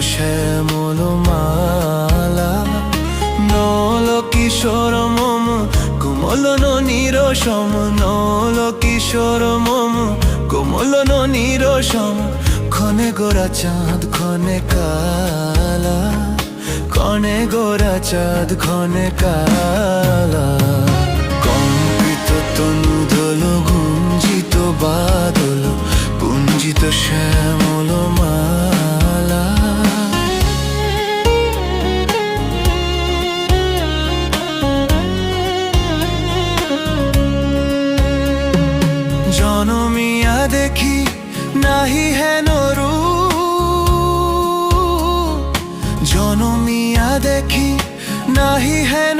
শ্যামল মালা নল কিশোর মম কোমল ননির সম নল কিশোর মম কোমল ননির সম ক্ষণে গোরা চাঁদ ক্ষণে কালা ক্ষণে গোরা চাঁদ ক্ষণে কালা কম্পিত তনু দোল গুঞ্জিত বাদল পুঞ্জিত শ্যামল মালা জনমিয়া দেখি নাহি হেন রূপ জনমিয়া দেখি নাহি হেন